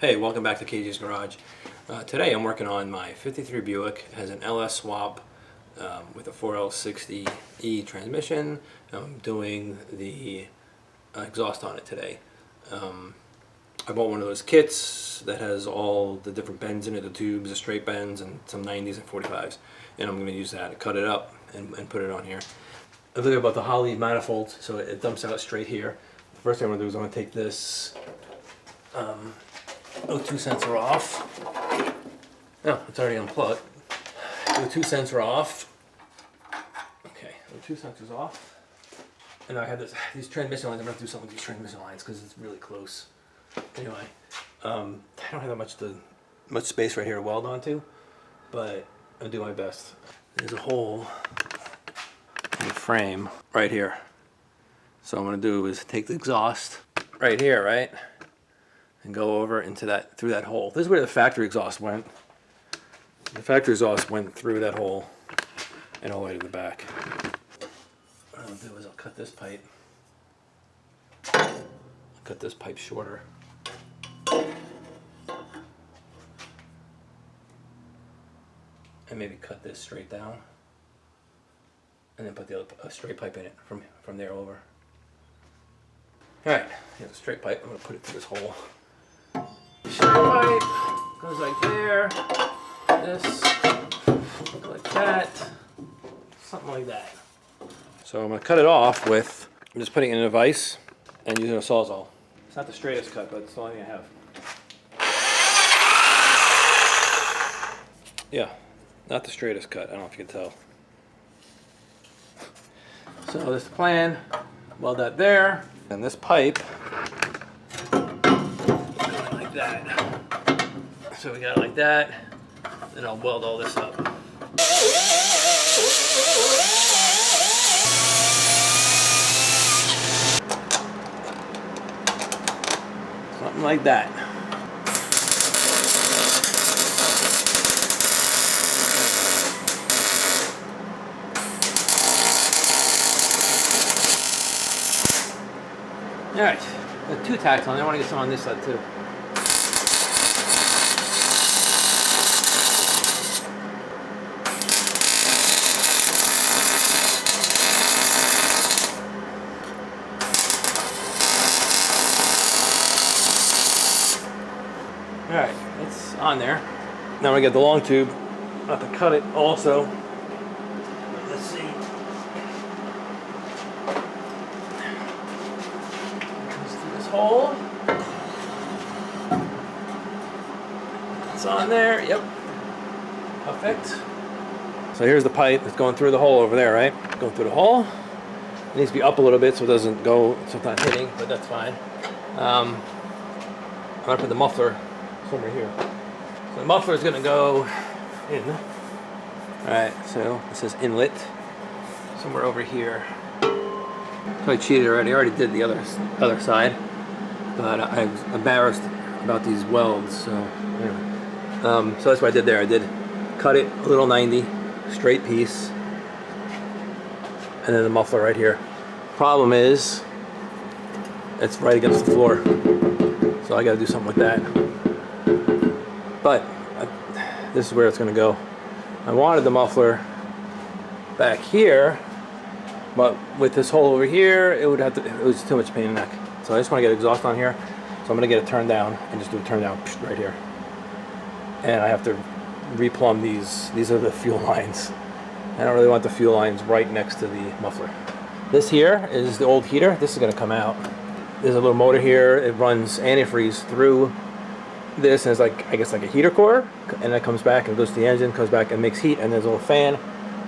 Hey, welcome back to KJ's Garage. Today I'm working on my 53 Buick. It has an LS swap with a 4L60E transmission. I'm doing the exhaust on it today. I bought one of those kits that has all the different bends in it, the tubes, the straight bends, and some 90s and 45s. And I'm going to use that to cut it up and put it on here. I'm thinking about the Holley manifold, so it dumps out straight here. The first thing I'm going to do is I'm going to take this O2 sensor off. No, it's already unplugged. O2 sensor off. Okay, O2 sensor's off. And now I have these transmission lines. I'm going to have to do something with these transmission lines because it's really close. Anyway, I don't have that much space right here to weld onto, but I'll do my best. There's a hole in the frame right here. So what I'm going to do is take the exhaust right here, right? And go over into that, through that hole. This is where the factory exhaust went. The factory exhaust went through that hole and all the way to the back. What I'll do is I'll cut this pipe. Cut this pipe shorter. And maybe cut this straight down. And then put the other straight pipe in it from there over. Alright, here's a straight pipe. I'm going to put it through this hole. Straight pipe goes like there. This goes like that. Something like that. So I'm going to cut it off with, I'm just putting it in a vise and using a Sawzall. It's not the straightest cut, but it's the only thing I have. Yeah, not the straightest cut. I don't know if you can tell. So this is the plan. Weld that there. And this pipe, like that. So we got it like that. Then I'll weld all this up. Something like that. Alright, got 2 tacks on there. I want to get some on this side too. Alright, it's on there. Now we get the long tube. I'll have to cut it also. Let's see. Hole. It's on there. Yep. Perfect. So here's the pipe that's going through the hole over there, right? Going through the hole. It needs to be up a little bit so it doesn't go, so it's not hitting, but that's fine. I'm gonna put the muffler somewhere here. So the muffler is gonna go in. All right. So this is inlet somewhere over here. So I cheated already. I already did the other side. But I was embarrassed about these welds, so anyway. So that's what I did there. I did cut it a little 90, straight piece, and then the muffler right here. Problem is, it's right against the floor, so I got to do something with that. But this is where it's going to go. I wanted the muffler back here, but with this hole over here, it was too much pain in the neck. So I just want to get exhaust on here. So I'm going to get it turned down and just do a turn down right here. And I have to replumb these. These are the fuel lines. I don't really want the fuel lines right next to the muffler. This here is the old heater. This is going to come out. There's a little motor here. It runs antifreeze through this, and it's like, I guess, like a heater core. And it comes back and goes to the engine, comes back and makes heat. And there's a little fan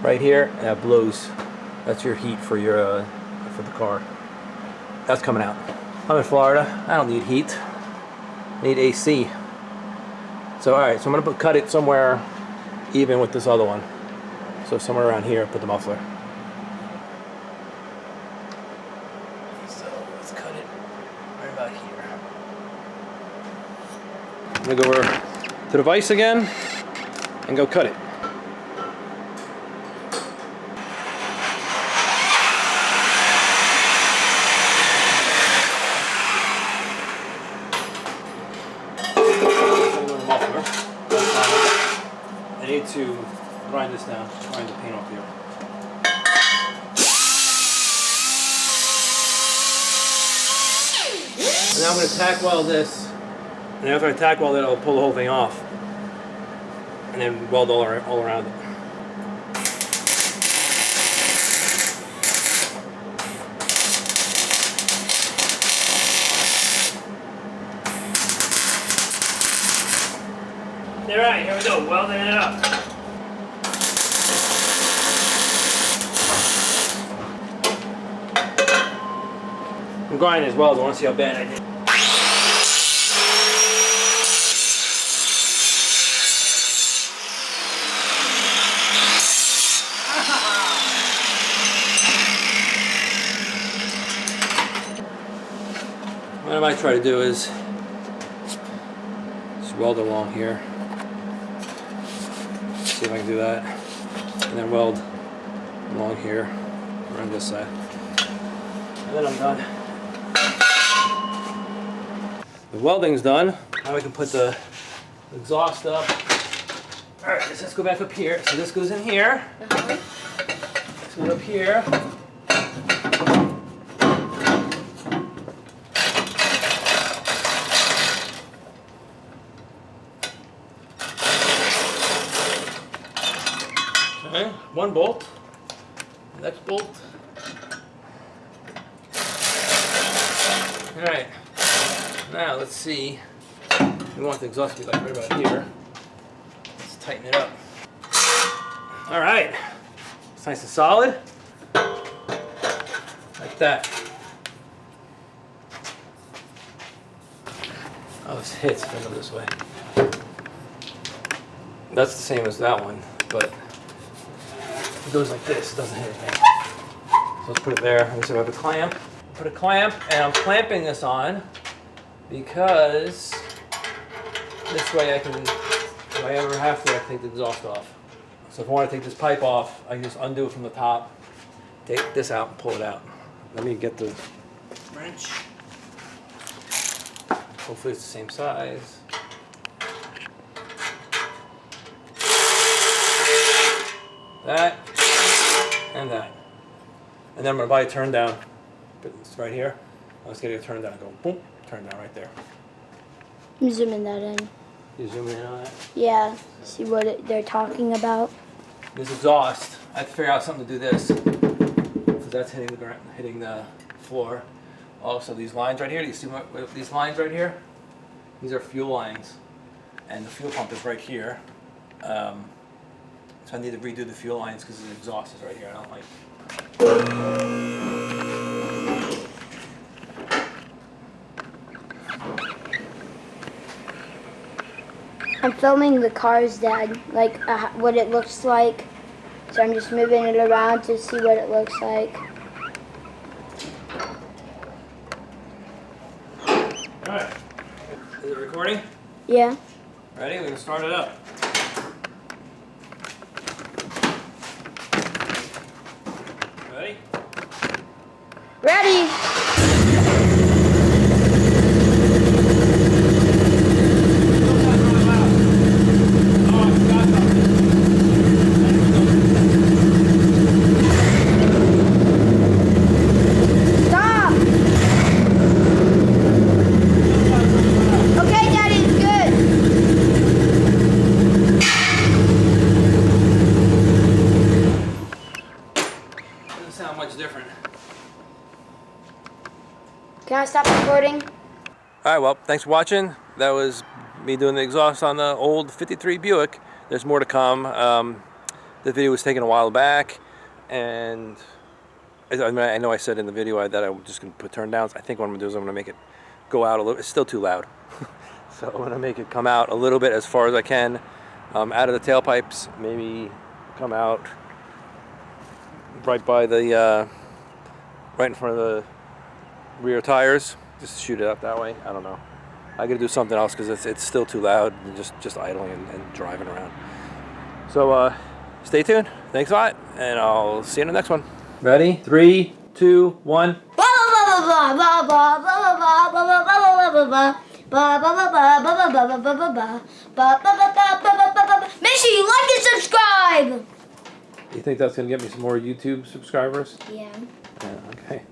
right here, and that blows. That's your heat for your for the car. That's coming out. I'm in Florida. I don't need heat. I need AC. So alright, so I'm going to cut it somewhere even with this other one. So somewhere around here, put the muffler. So let's cut it right about here. I'm going to go over to the vise again and go cut it. need to grind this down, grind the paint off here. And now I'm going to tack weld this, and after I tack weld it, I'll pull the whole thing off, and then weld all around it. All right, here we go, welding it up. I'm grinding as well, I want to see how bad I did. What I might try to do is just weld along here. See if I can do that. And then weld along here, around this side. And then I'm done. The welding's done. Now we can put the exhaust up. Alright, let's go back up here. So this goes in here. This goes up here. Okay, one bolt. Next bolt. Alright. Now let's see. We want the exhaust to be like right about here. Let's tighten it up. Alright. It's nice and solid. Like that. Oh, this hits if I go this way. That's the same as that one, but it goes like this, it doesn't hit anything. So let's put it there. I'm gonna have a clamp. Put a clamp, and I'm clamping this on because this way I can, if I ever have to, I can take the exhaust off. So if I want to take this pipe off, I can just undo it from the top, take this out and pull it out. Let me get the wrench. Hopefully it's the same size. That and that. And then I'm going to buy a turn down. Put this right here. Let's get it a turn down. Go boom, turn down right there. I'm zooming that in. You zooming in on that? Yeah. See what they're talking about. This exhaust, I have to figure out something to do this. Because that's hitting the ground, hitting the floor. Also these lines right here, do you see what these lines right here? These are fuel lines. And the fuel pump is right here. So I need to redo the fuel lines because the exhaust is right here. I don't like. I'm filming the car's Dad, like what it looks like. So I'm just moving it around to see what it looks like. Alright. Is it recording? Yeah. Ready? We're going to start it up. Ready? Ready! Stop! Okay, Daddy, it's good. Doesn't sound much different. Can I stop recording? Alright, well, thanks for watching. That was me doing the exhaust on the old 53 Buick. There's more to come. The video was taken a while back, and I know I said in the video that I was just going to put turn downs. I think what I'm going to do is I'm going to make it go out a little. It's still too loud. So I'm going to make it come out a little bit as far as I can out of the tailpipes. Maybe come out right by the, right in front of the rear tires. Just shoot it up that way. I don't know. I got to do something else because it's still too loud and just idling and driving around. So stay tuned. Thanks a lot, and I'll see you in the next one. Ready? 3, 2, 1. Make sure you like and subscribe. You think that's gonna get me some more YouTube subscribers? Yeah. Yeah, okay.